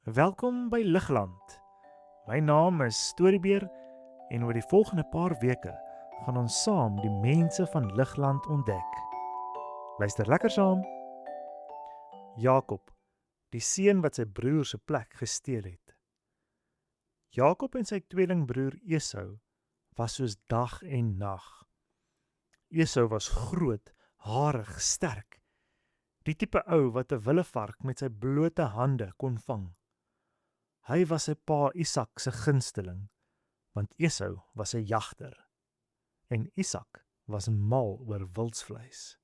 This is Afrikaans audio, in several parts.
Welkom by Ligland. My naam is Storiebeer en oor die volgende paar weke gaan ons saam die mense van Ligland ontdek. Luister lekker saam. Jakob, die seun wat sy broer se plek gesteel het. Jakob en sy tweelingbroer Esau was soos dag en nag. Esau was groot, harig, sterk. Die tipe ou wat 'n willevark met sy blote hande kon vang. Hy was sy pa Isak se gunsteling, want Esau was 'n jagter en Isak was mal oor wildsvleis.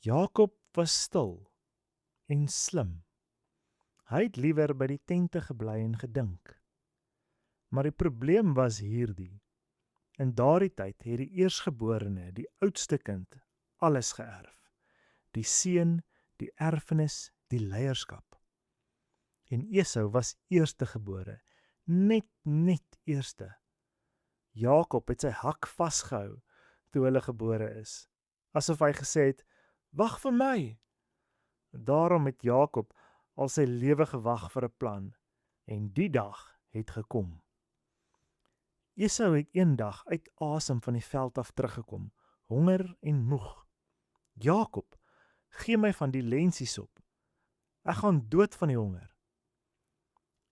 Jakob was stil en slim. Hy het liewer by die tente gebly en gedink. Maar die probleem was hierdie. In daardie tyd het die eersgeborene, die oudste kind, alles geërf. Die seun, die erfenis, die leierskap. En Esau was eerstegebore, net eerste. Jakob het sy hak vasgehou toe hulle gebore is, asof hy gesê het, "Wag vir my." Daarom het Jakob al sy lewe gewag vir 'n plan, en die dag het gekom. Esau het eendag uit asem van die veld af teruggekom, honger en moeg. "Jakob, gee my van die lensiesop. Ek gaan dood van die honger."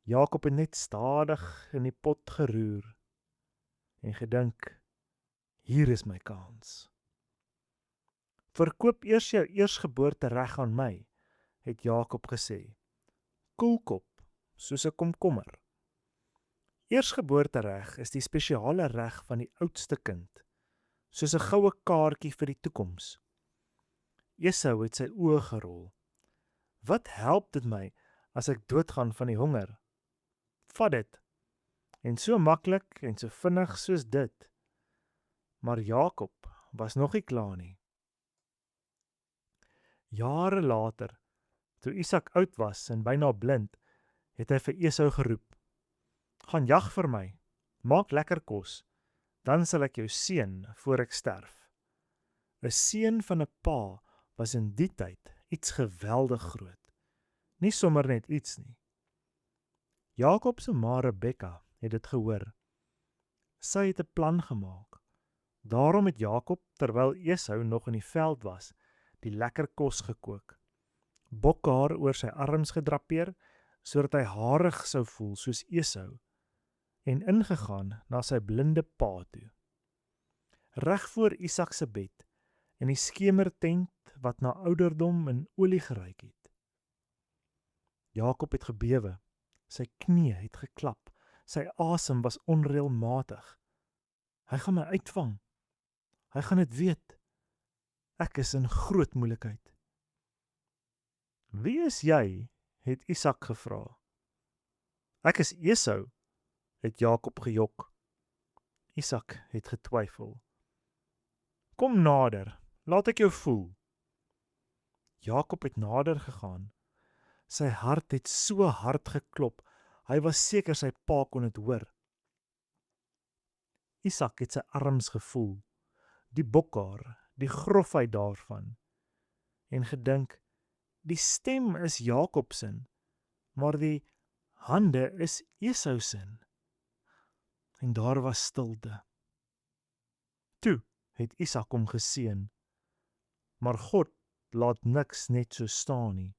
Jakob het net stadig in die pot geroer en gedink, "Hier is my kans." "Verkoop eers jou eersgeboorte reg aan my," het Jakob gesê. "Koelkop, soos 'n komkommer." Eersgeboortereg is die spesiale reg van die oudste kind, soos 'n goue kaartjie vir die toekoms. Esau het sy oë gerol. "Wat help dit my as ek doodgaan van die honger? Vat dit." En so maklik en so vinnig soos dit. Maar Jakob was nog nie klaar nie. Jare later, toe Isak oud was en byna blind, het hy vir Esau geroep, "Gaan jag vir my, maak lekker kos, dan sal ek jou seën voor ek sterf." 'n Seun van 'n pa was in die tyd iets geweldig groot. Nie sommer net iets nie. Jakob se ma Rebekka het dit gehoor. Sy het 'n plan gemaak. Daarom het Jakob, terwyl Esau nog in die veld was, die lekker kos gekook. Bokhaar oor sy arms gedrapeer, sodat hy harig sou voel soos Esau, en ingegaan na sy blinde pa toe. Reg voor Isak se bed, in die skemertent wat na ouderdom en olie geruik het. Jakob het gebewe, sy knie het geklap, sy asem was onreëlmatig. Hy gaan my uitvang. Hy gaan dit weet. Ek is in groot moeilikheid. "Wie is jy?" het Isak gevra. "Ek is Esau," het Jakob gejok. Isak het getwyfel. "Kom nader, laat ek jou voel." Jakob het nader gegaan. Sy hart het so hard geklop, hy was seker sy pa kon dit hoor. Isak het sy arms gevoel, die bokhaar, die grofheid daarvan, en gedink, die stem is Jakob se, maar die hande is Esau se. En daar was stilte. Toe het Isak hom geseën, maar God laat niks net so staan nie.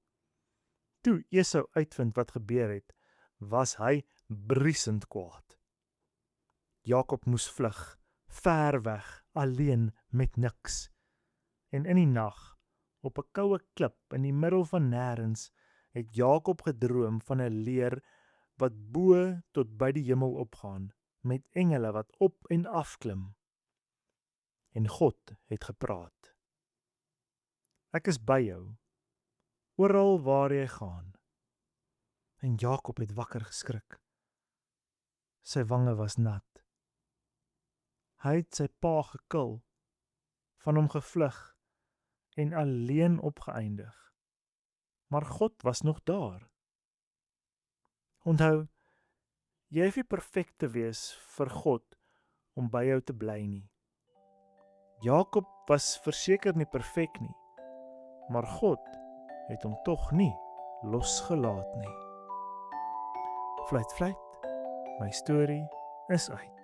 Toe Esau uitvind wat gebeur het, was hy briesend kwaad. Jakob moes vlug, ver weg, alleen met niks. En in die nag, op 'n koue klip in die middel van nêrens, het Jakob gedroom van 'n leer wat bo tot by die hemel opgaan, met engele wat op en af klim. En God het gepraat. "Ek is by jou, oral waar jy gaan." En Jakob het wakker geskrik. Sy wange was nat. Hy het sy pa gekil, van hom gevlug en alleen opgeëindig. Maar God was nog daar. Onthou, jy hoef nie perfek te wees vir God om by jou te bly nie. Jakob was verseker nie perfek nie, maar God het hom tog nie losgelaat nie. Fluit, fluit. My storie is uit.